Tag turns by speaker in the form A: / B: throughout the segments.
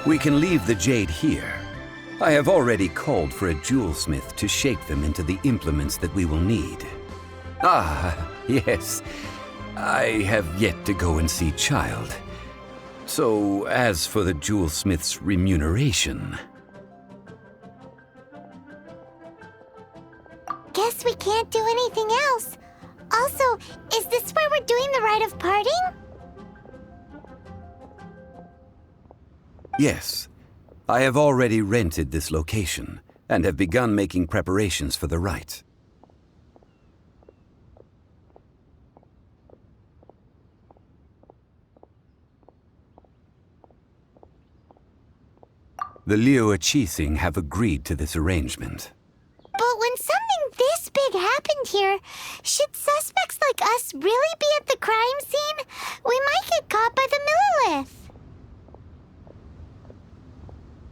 A: We can leave the jade here. I have already called for a jewelsmith to shape them into the implements that we will need. Ah, yes. I have yet to go and see Child. So, as for the jewelsmith's remuneration...
B: Guess we can't do anything else. Also, is this where we're doing the rite of parting?
A: Yes. I have already rented this location, and have begun making preparations for the rite. The Liyue have agreed to this arrangement.
B: But when something this big happened here, should suspects like us really be at the crime scene? We might get caught by the Millilith.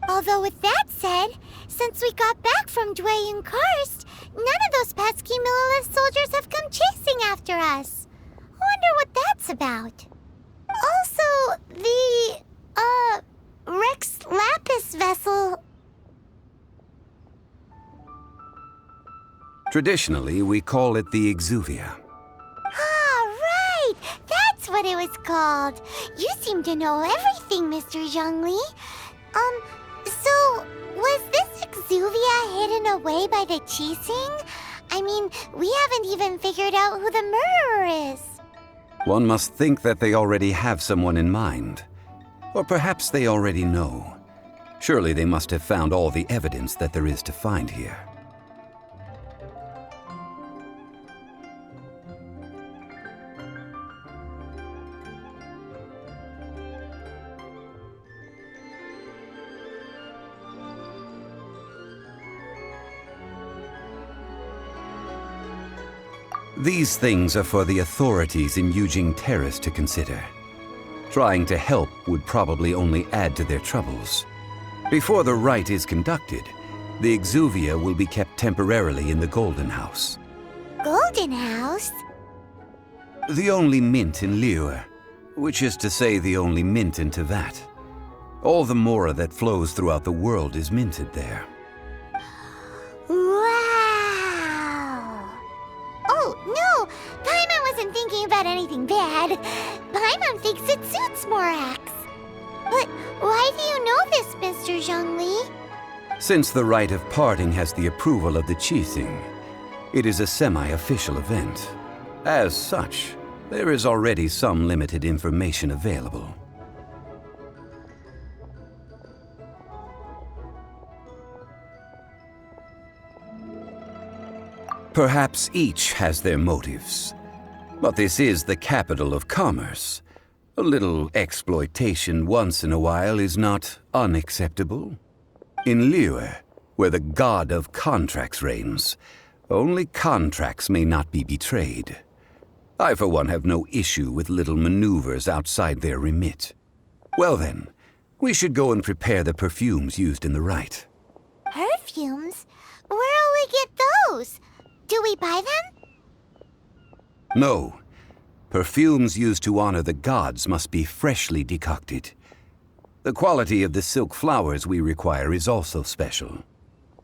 B: Although with that said, since we got back from Dway and Karst, none of those pesky Millilith soldiers have come chasing after us. Wonder what that's about. Also, the, Rex Lapis vessel...
A: Traditionally, we call it the Exuvia.
B: Ah, right! That's what it was called. You seem to know everything, Mr. Zhongli. So, was this Exuvia hidden away by the Qixing? I mean, we haven't even figured out who the murderer is.
A: One must think that they already have someone in mind. Or perhaps they already know. Surely they must have found all the evidence that there is to find here. These things are for the authorities in Yujing Terrace to consider. Trying to help would probably only add to their troubles. Before the rite is conducted, the Exuvia will be kept temporarily in the Golden House.
B: Golden House?
A: The only mint in Liyue, which is to say the only mint in Tevat. All the mora that flows throughout the world is minted there.
B: No, Paimon wasn't thinking about anything bad. Paimon thinks it suits Morax. But why do you know this, Mr. Zhongli?
A: Since the rite of parting has the approval of the Qixing, it is a semi-official event. As such, there is already some limited information available. Perhaps each has their motives. But this is the capital of commerce. A little exploitation once in a while is not unacceptable. In Liyue, where the god of contracts reigns, only contracts may not be betrayed. I, for one, have no issue with little maneuvers outside their remit. Well then, we should go and prepare the perfumes used in the rite.
B: Perfumes? Where'll we get those? Do we buy them?
A: No. Perfumes used to honor the gods must be freshly decocted. The quality of the silk flowers we require is also special.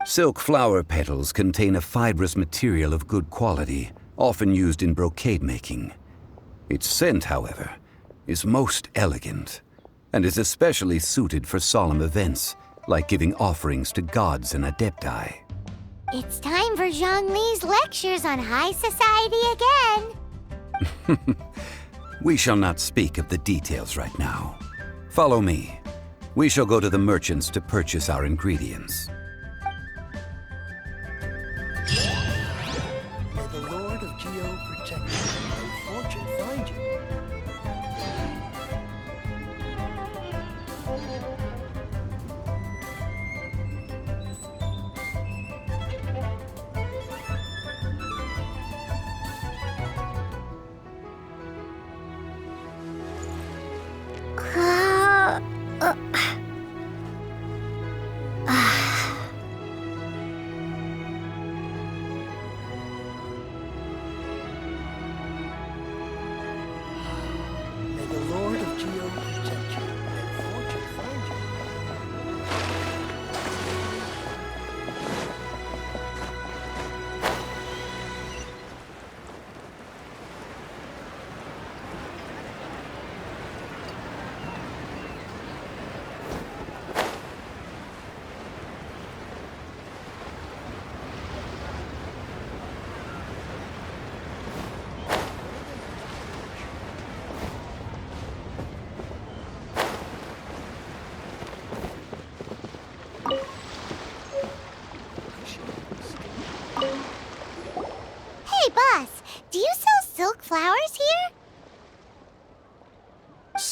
A: Silk flower petals contain a fibrous material of good quality, often used in brocade making. Its scent, however, is most elegant, and is especially suited for solemn events, like giving offerings to gods and adepti.
B: It's time for Zhongli's lectures on high society again.
A: We shall not speak of the details right now. Follow me. We shall go to the merchants to purchase our ingredients.
C: May the Lord of Geo protect you and fortune find you.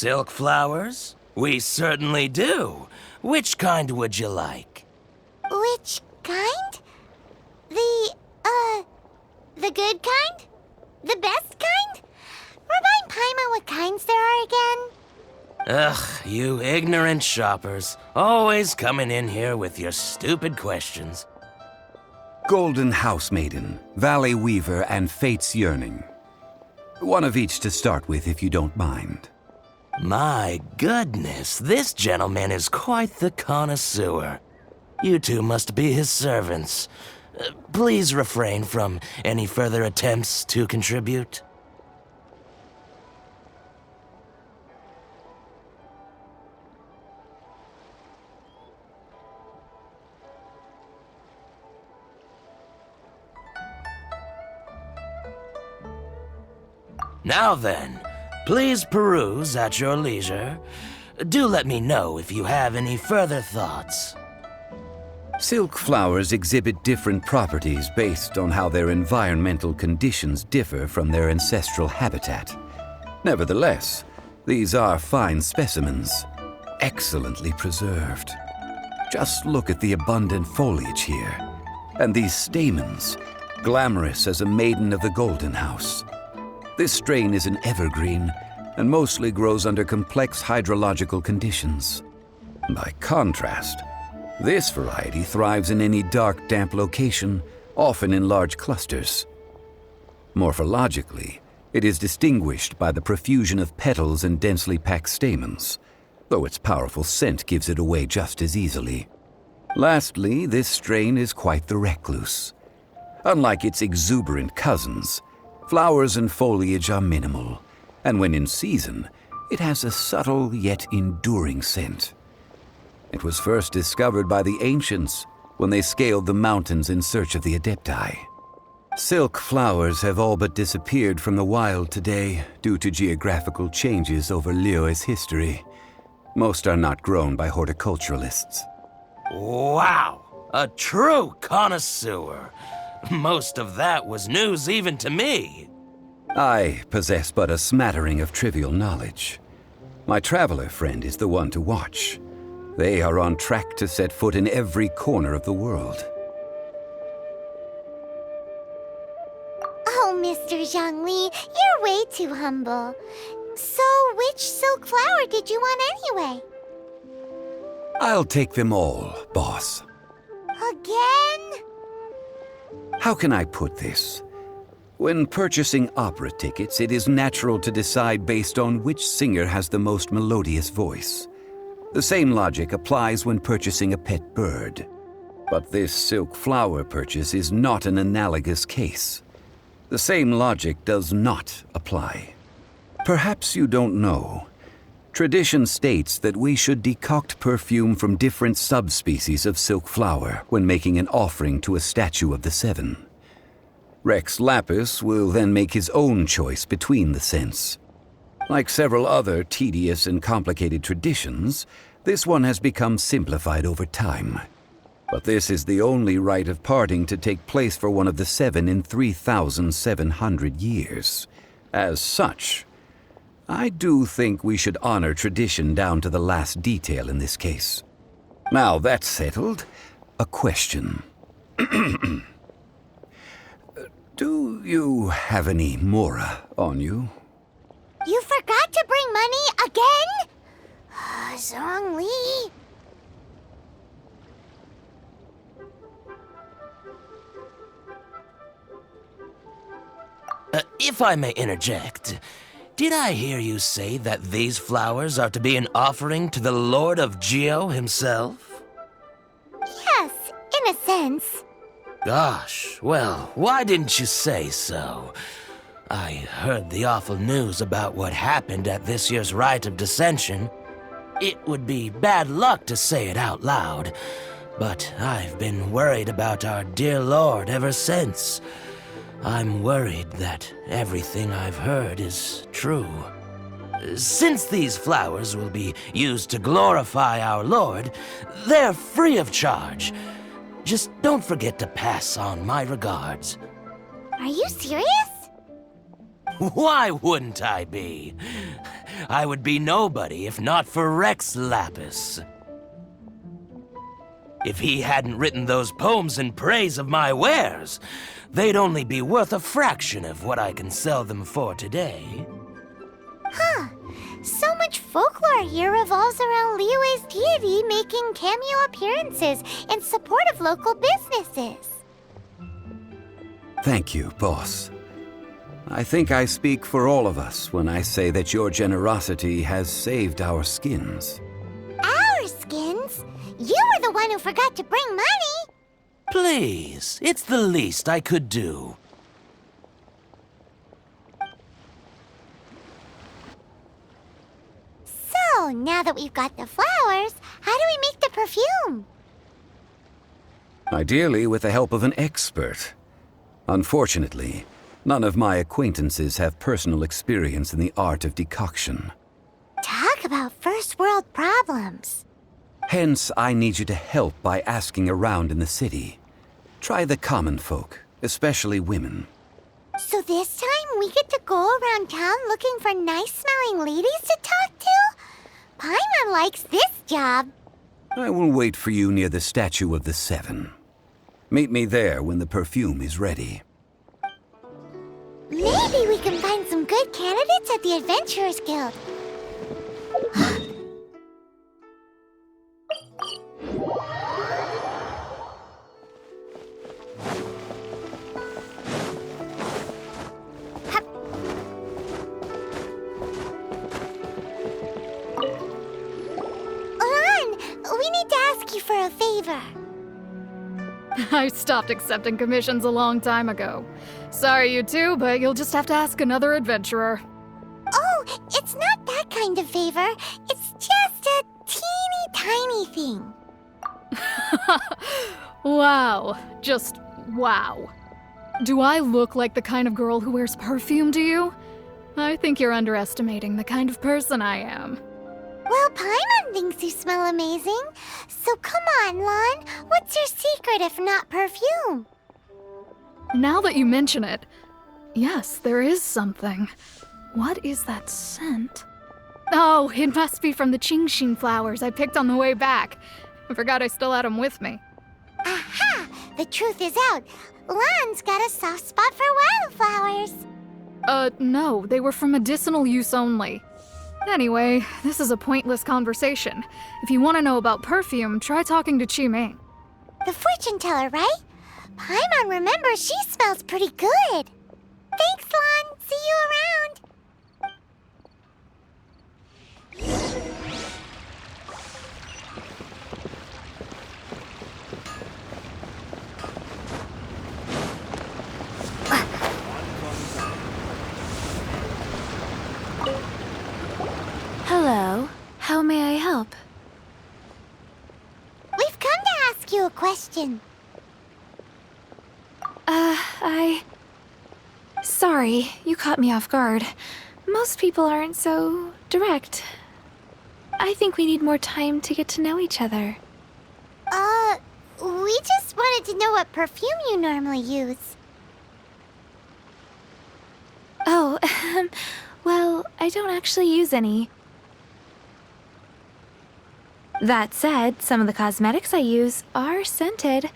D: Silk flowers? We certainly do. Which kind would you like?
B: Which kind? The good kind? The best kind? Remind Paimon what kinds there are again.
D: Ugh, you ignorant shoppers. Always coming in here with your stupid questions.
A: Golden House Maiden, Valley Weaver, and Fate's Yearning. One of each to start with, if you don't mind.
D: My goodness, this gentleman is quite the connoisseur. You two must be his servants. Please refrain from any further attempts to contribute. Now then, please peruse at your leisure. Do let me know if you have any further thoughts.
A: Silk flowers exhibit different properties based on how their environmental conditions differ from their ancestral habitat. Nevertheless, these are fine specimens, excellently preserved. Just look at the abundant foliage here, and these stamens, glamorous as a maiden of the Golden House. This strain is an evergreen and mostly grows under complex hydrological conditions. By contrast, this variety thrives in any dark, damp location, often in large clusters. Morphologically, it is distinguished by the profusion of petals and densely packed stamens, though its powerful scent gives it away just as easily. Lastly, this strain is quite the recluse. Unlike its exuberant cousins, flowers and foliage are minimal, and when in season, it has a subtle yet enduring scent. It was first discovered by the ancients when they scaled the mountains in search of the Adepti. Silk flowers have all but disappeared from the wild today due to geographical changes over Liyue's history. Most are not grown by horticulturalists.
D: Wow, a true connoisseur. Most of that was news even to me.
A: I possess but a smattering of trivial knowledge. My traveler friend is the one to watch. They are on track to set foot in every corner of the world.
B: Oh, Mr. Zhongli, you're way too humble. So, which silk flower did you want anyway?
A: I'll take them all, boss.
B: Again?
A: How can I put this? When purchasing opera tickets, it is natural to decide based on which singer has the most melodious voice. The same logic applies when purchasing a pet bird. But this silk flower purchase is not an analogous case. The same logic does not apply. Perhaps you don't know. Tradition states that we should decoct perfume from different subspecies of silk flower when making an offering to a statue of the Seven. Rex Lapis will then make his own choice between the scents. Like several other tedious and complicated traditions, this one has become simplified over time. But this is the only rite of parting to take place for one of the Seven in 3,700 years. As such, I do think we should honor tradition down to the last detail in this case. Now that's settled, a question. Do you have any Mora on you?
B: You forgot to bring money again? Zhongli.
D: If I may interject, did I hear you say that these flowers are to be an offering to the Lord of Geo himself?
B: Yes, in a sense.
D: Gosh, well, why didn't you say so? I heard the awful news about what happened at this year's Rite of Dissension. It would be bad luck to say it out loud, but I've been worried about our dear Lord ever since. I'm worried that everything I've heard is true. Since these flowers will be used to glorify our Lord, they're free of charge. Just don't forget to pass on my regards.
B: Are you serious?
D: Why wouldn't I be? I would be nobody if not for Rex Lapis. If he hadn't written those poems in praise of my wares, they'd only be worth a fraction of what I can sell them for today.
B: Huh. So much folklore here revolves around Liyue's deity making cameo appearances in support of local businesses.
A: Thank you, boss. I think I speak for all of us when I say that your generosity has saved our skins.
B: Our skins? You were the one who forgot to bring money!
D: Please, it's the least I could do.
B: So, now that we've got the flowers, how do we make the perfume?
A: Ideally with the help of an expert. Unfortunately, none of my acquaintances have personal experience in the art of decoction.
B: Talk about first world problems.
A: Hence, I need you to help by asking around in the city. Try the common folk, especially women.
B: So this time we get to go around town looking for nice-smelling ladies to talk to? Paimon likes this job.
A: I will wait for you near the Statue of the Seven. Meet me there when the perfume is ready.
B: Maybe we can find some good candidates at the Adventurers Guild. We need to ask you for a favor.
E: I stopped accepting commissions a long time ago. Sorry, you two, but you'll just have to ask another adventurer.
B: Oh, it's not that kind of favor. It's just a teeny tiny thing.
E: Wow. Just wow. Do I look like the kind of girl who wears perfume to you? I think you're underestimating the kind of person I am.
B: Well, Paimon thinks you smell amazing. So come on, Lon. What's your secret if not perfume?
E: Now that you mention it, yes, there is something. What is that scent? Oh, it must be from the Genshin flowers I picked on the way back. I forgot I still had them with me.
B: Aha! The truth is out. Lon's got a soft spot for wildflowers.
E: No, they were for medicinal use only. Anyway, this is a pointless conversation. If you want to know about perfume, try talking to Qiming.
B: The fortune teller, right? Paimon remembers she smells pretty good. Thanks, Lon. See you around.
F: Hello. How may I help?
B: We've come to ask you a question.
F: Sorry, you caught me off guard. Most people aren't so direct. I think we need more time to get to know each other.
B: We just wanted to know what perfume you normally use.
F: Oh, well, I don't actually use any. That said, some of the cosmetics I use are scented.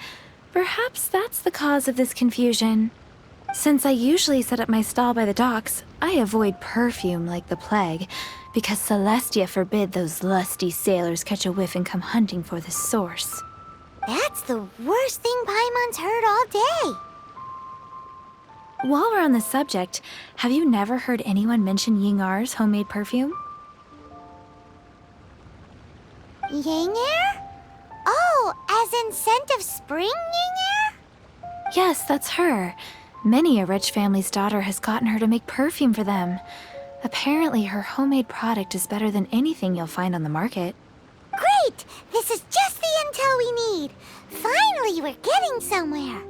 F: Perhaps that's the cause of this confusion. Since I usually set up my stall by the docks, I avoid perfume like the plague, because Celestia forbid those lusty sailors catch a whiff and come hunting for the source.
B: That's the worst thing Paimon's heard all day.
F: While we're on the subject, have you never heard anyone mention Yingar's homemade perfume?
B: Yingar? Oh, as in scent of spring, Yingar?
F: Yes, that's her. Many a rich family's daughter has gotten her to make perfume for them. Apparently, her homemade product is better than anything you'll find on the market.
B: Great! This is just the intel we need. Finally, we're getting somewhere.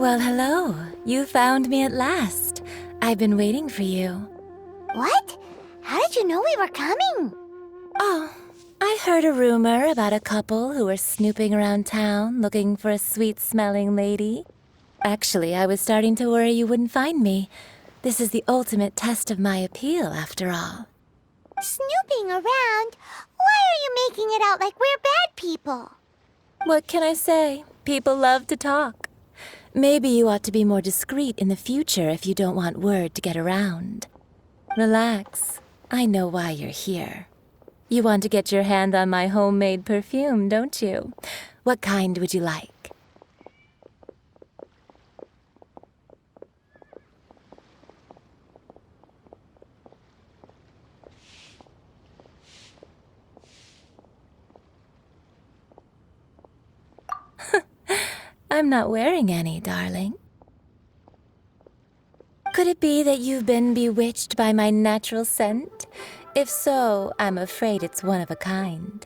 F: Well, hello. You found me at last. I've been waiting for you.
B: What? How did you know we were coming?
F: Oh, I heard a rumor about a couple who were snooping around town looking for a sweet-smelling lady. Actually, I was starting to worry you wouldn't find me. This is the ultimate test of my appeal, after all.
B: Snooping around? Why are you making it out like we're bad people?
F: What can I say? People love to talk. Maybe you ought to be more discreet in the future if you don't want word to get around. Relax. I know why you're here. You want to get your hand on my homemade perfume, don't you? What kind would you like? I'm not wearing any, darling. Could it be that you've been bewitched by my natural scent? If so, I'm afraid it's one of a kind.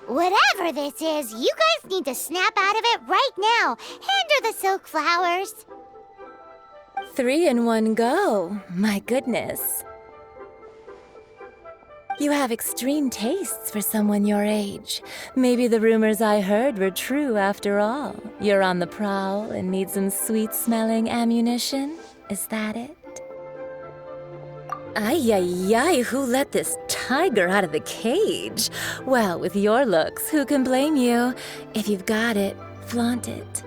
B: Whatever this is, you guys need to snap out of it right now. Hand her the silk flowers.
F: 3 in one go. My goodness. You have extreme tastes for someone your age. Maybe the rumors I heard were true after all. You're on the prowl and need some sweet-smelling ammunition? Is that it? Ay, ay, ay, who let this tiger out of the cage? Well, with your looks, who can blame you? If you've got it, flaunt it.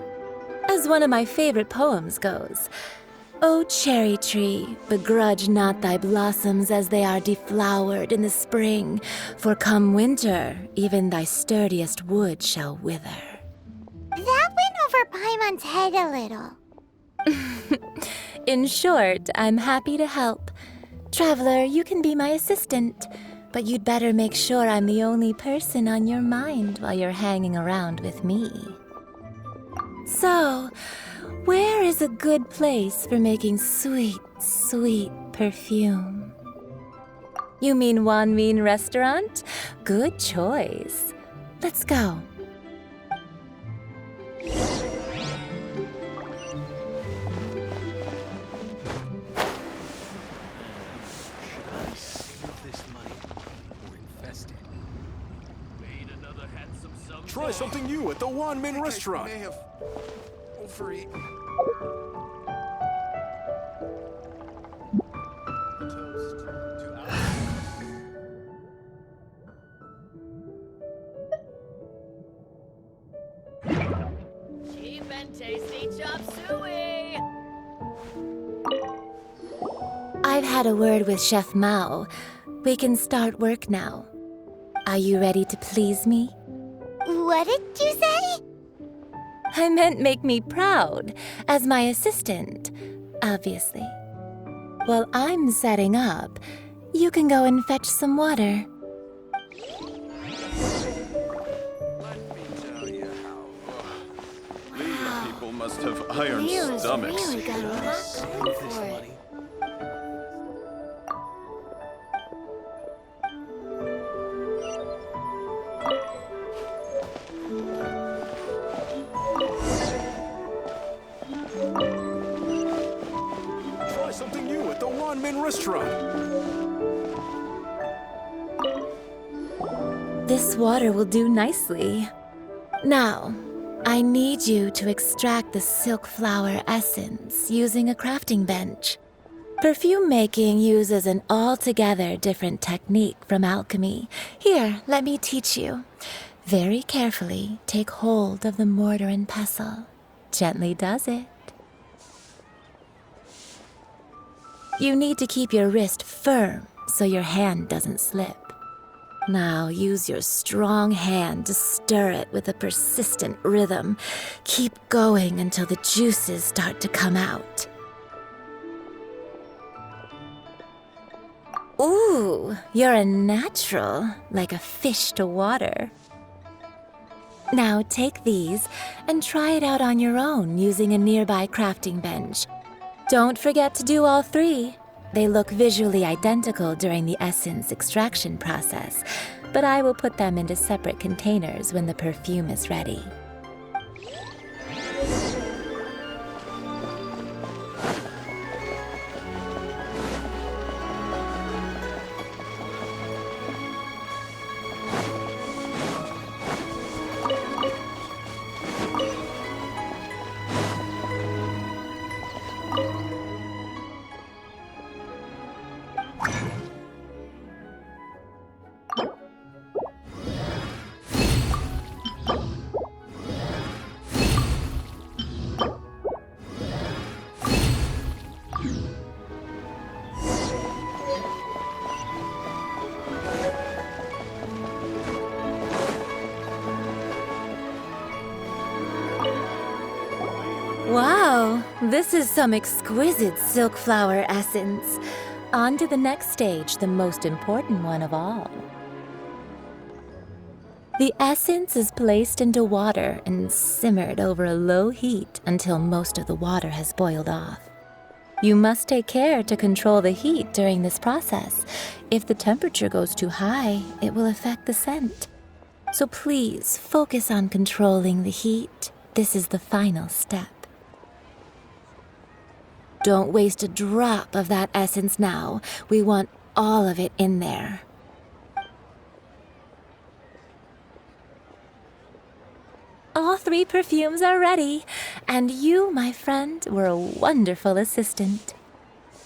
F: As one of my favorite poems goes, "O cherry tree, begrudge not thy blossoms as they are deflowered in the spring, for come winter, even thy sturdiest wood shall wither."
B: That went over Paimon's head a little.
F: In short, I'm happy to help. Traveler, you can be my assistant, but you'd better make sure I'm the only person on your mind while you're hanging around with me. So, where is a good place for making sweet, sweet perfume? You mean Wanmin Restaurant? Good choice. Let's go.
G: Try something new at the Wanmin Restaurant.
C: May have overeaten. Toast to
H: Cheap and tasty chop suey!
F: I've had a word with Chef Mao. We can start work now. Are you ready to please me?
B: What did you say?
F: I meant make me proud, as my assistant, obviously. While I'm setting up, you can go and fetch some water.
G: Let me tell you how. Liyue people must have iron
B: Liyue's
G: stomachs.
B: really got a lot going for it.
G: Try something new at the Wanmin Restaurant.
F: This water will do nicely. Now, I need you to extract the silk flower essence using a crafting bench. Perfume making uses an altogether different technique from alchemy. Here, let me teach you. Very carefully, take hold of the mortar and pestle. Gently does it. You need to keep your wrist firm so your hand doesn't slip. Now use your strong hand to stir it with a persistent rhythm. Keep going until the juices start to come out. Ooh, you're a natural, like a fish to water. Now take these and try it out on your own using a nearby crafting bench. Don't forget to do all 3. They look visually identical during the essence extraction process, but I will put them into separate containers when the perfume is ready.
I: Wow, this is some exquisite silk flower essence. On to the next stage, the most important one of all. The essence is placed into water and simmered over a low heat until most of the water has boiled off. You must take care to control the heat during this process. If the temperature goes too high, it will affect the scent. So please focus on controlling the heat. This is the final step. Don't waste a drop of that essence now. We want all of it in there. All 3 perfumes are ready, and you, my friend, were a wonderful assistant.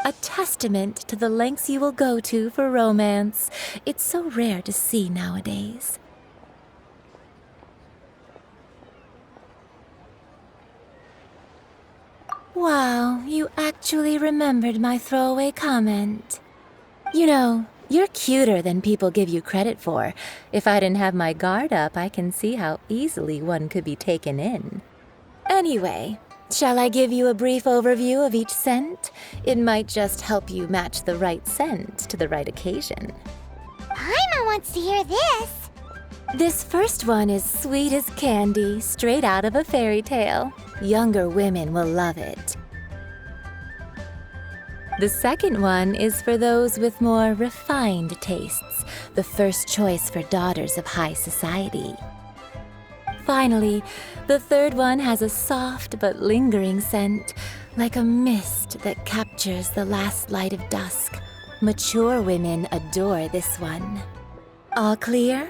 I: A testament to the lengths you will go to for romance. It's so rare to see nowadays. Wow, you actually remembered my throwaway comment. You know, you're cuter than people give you credit for. If I didn't have my guard up, I can see how easily one could be taken in. Anyway, shall I give you a brief overview of each scent? It might just help you match the right scent to the right occasion.
B: Paimon wants to hear this.
I: This first one is sweet as candy, straight out of a fairy tale. Younger women will love it. The second one is for those with more refined tastes, the first choice for daughters of high society. Finally, the third one has a soft but lingering scent, like a mist that captures the last light of dusk. Mature women adore this one. All clear?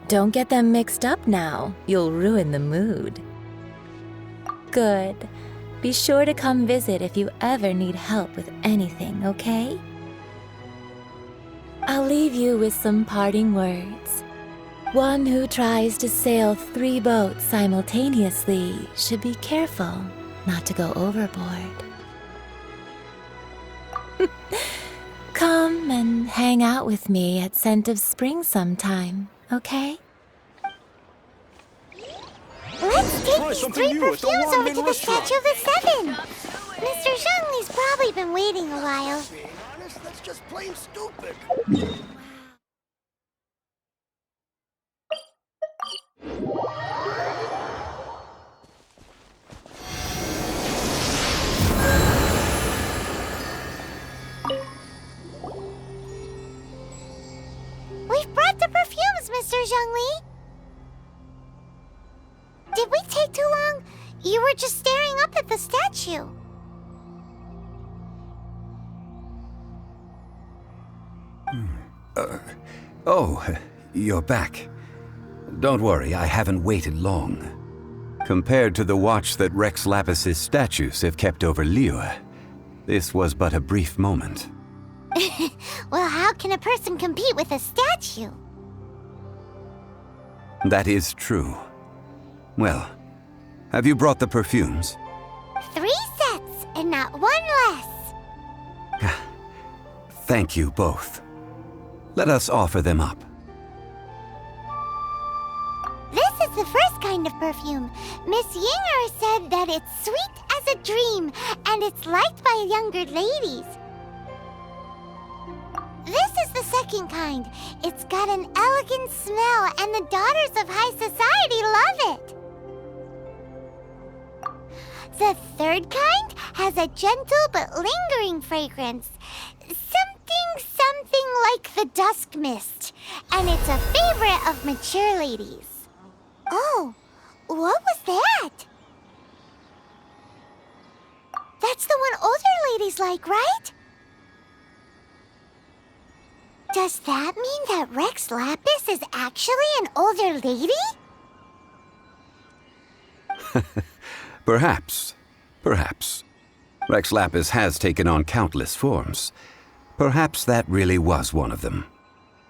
I: Don't get them mixed up now. You'll ruin the mood. Good. Be sure to come visit if you ever need help with anything, okay? I'll leave you with some parting words. One who tries to sail 3 boats simultaneously should be careful not to go overboard. Come and hang out with me at Scent of Spring sometime, okay?
B: Let's take
G: Try
B: these
G: something
B: 3
G: new at the
B: perfumes over
G: ramen
B: to the
G: restaurant.
B: Statue of the Seven. Mr. Zhongli's probably been waiting a while.
C: Being honest, that's just plain stupid.
B: We've brought the perfumes, Mr. Zhongli. Did we take too long? You were just staring up at the statue.
A: Oh, you're back. Don't worry, I haven't waited long. Compared to the watch that Rex Lapis's statues have kept over Liyue, this was but a brief moment.
B: Well, how can a person compete with a statue?
A: That is true. Well, have you brought the perfumes?
B: 3 sets and not 1 less.
A: Thank you both. Let us offer them up.
B: This is the first kind of perfume. Miss Yinger said that it's sweet as a dream, and it's liked by younger ladies. This is the second kind. It's got an elegant smell, and the daughters of high society love it. The third kind has a gentle but lingering fragrance. Something like the dusk mist, and it's a favorite of mature ladies. Oh, what was that? That's the one older ladies like, right? Does that mean that Rex Lapis is actually an older lady?
A: Perhaps. Perhaps. Rex Lapis has taken on countless forms. Perhaps that really was one of them.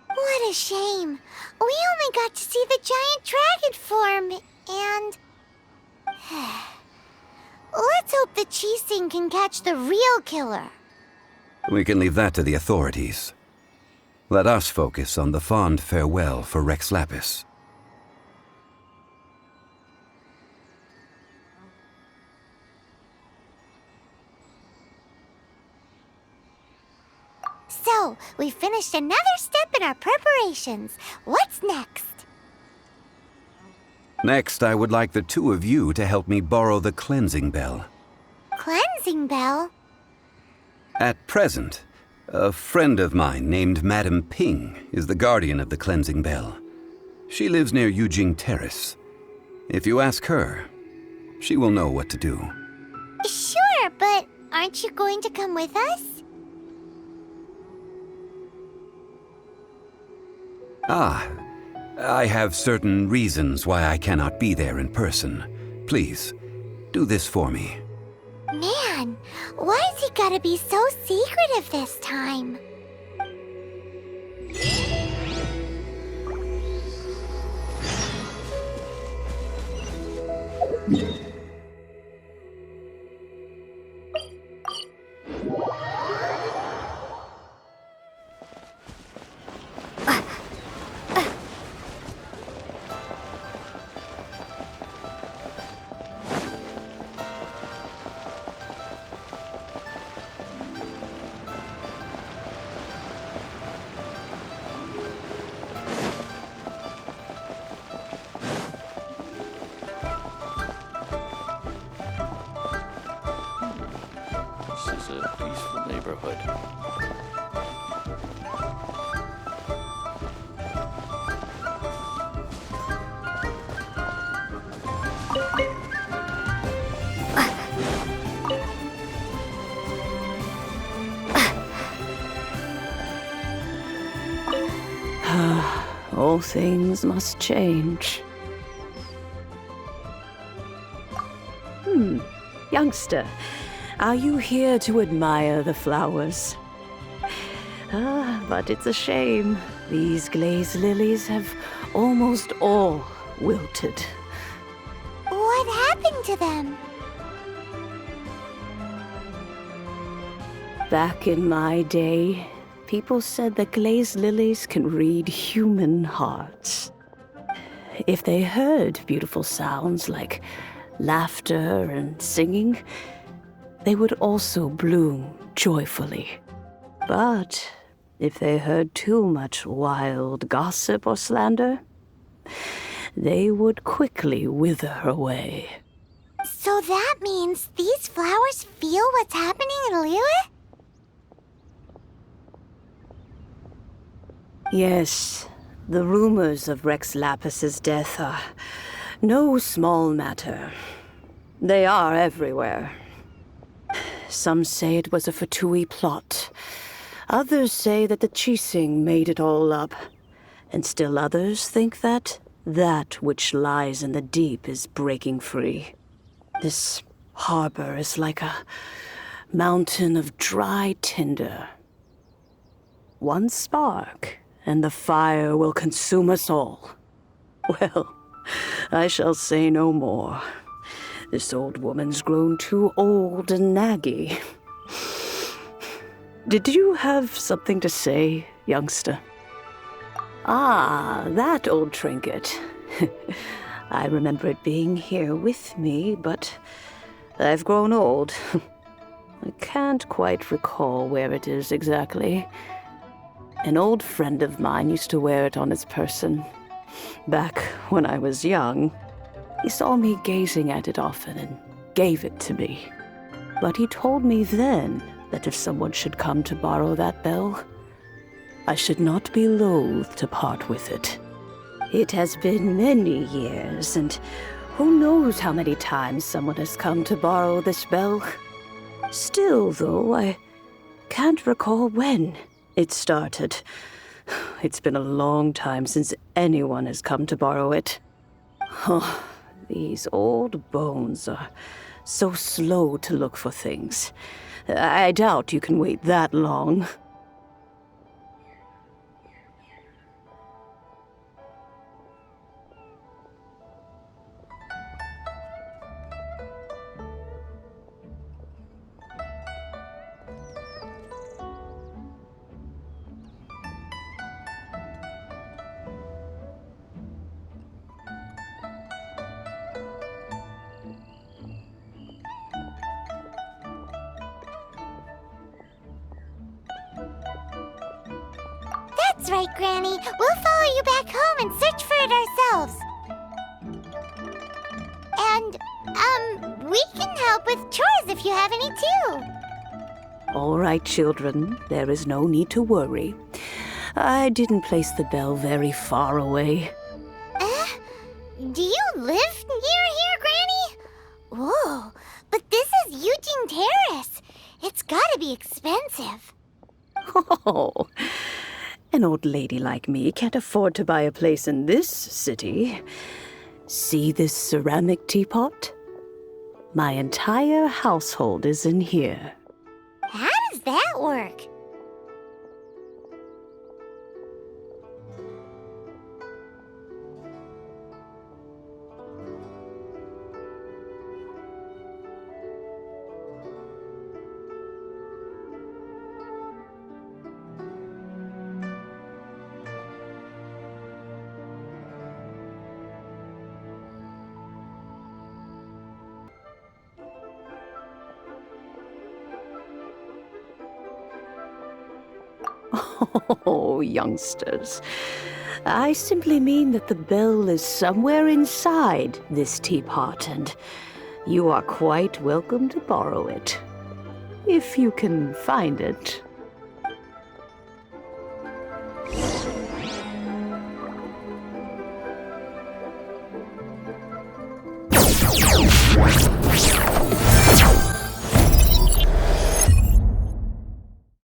B: What a shame. We only got to see the giant dragon form, and... Let's hope the Chising can catch the real killer.
A: We can leave that to the authorities. Let us focus on the fond farewell for Rex Lapis.
B: So, we finished another step in our preparations. What's next?
A: Next, I would like the two of you to help me borrow the cleansing bell.
B: Cleansing bell?
A: At present, a friend of mine named Madame Ping is the guardian of the cleansing bell. She lives near Yujing Terrace. If you ask her, she will know what to do.
B: Sure, but aren't you going to come with us?
A: Ah, I have certain reasons why I cannot be there in person. Please, do this for me.
B: Man, why's he gotta be so secretive this time?
G: This is a peaceful neighborhood.
J: All things must change. Youngster, are you here to admire the flowers? But it's a shame. These glazed lilies have almost all wilted.
B: What happened to them?
J: Back in my day, people said that glazed lilies can read human hearts. If they heard beautiful sounds like laughter and singing, they would also bloom joyfully. But if they heard too much wild gossip or slander, they would quickly wither away.
B: So that means these flowers feel what's happening in Liyue?
J: Yes, the rumors of Rex Lapis's death are no small matter. They are everywhere. Some say it was a Fatui plot. Others say that the Chising made it all up. And still others think that which lies in the deep is breaking free. This harbor is like a mountain of dry tinder. One spark, and the fire will consume us all. Well, I shall say no more. This old woman's grown too old and naggy. Did you have something to say, youngster? Ah, that old trinket. I remember it being here with me, but I've grown old. I can't quite recall where it is exactly. An old friend of mine used to wear it on his person. Back when I was young, he saw me gazing at it often and gave it to me. But he told me then that if someone should come to borrow that bell, I should not be loath to part with it. It has been many years, and who knows how many times someone has come to borrow this bell. Still, though, I can't recall when it started. It's been a long time since anyone has come to borrow it. Oh, these old bones are so slow to look for things. I doubt you can wait that long.
B: That's right, Granny. We'll follow you back home and search for it ourselves. And, we can help with chores if you have any too.
J: All right, children. There is no need to worry. I didn't place the bell very far away.
B: Do you live near here, Granny? Whoa, but this is Eugene Terrace. It's gotta be expensive.
J: Oh, an old lady like me can't afford to buy a place in this city. See this ceramic teapot? My entire household is in here.
B: How does that work?
J: Oh, youngsters. I simply mean that the bell is somewhere inside this teapot, and you are quite welcome to borrow it. If you can find it.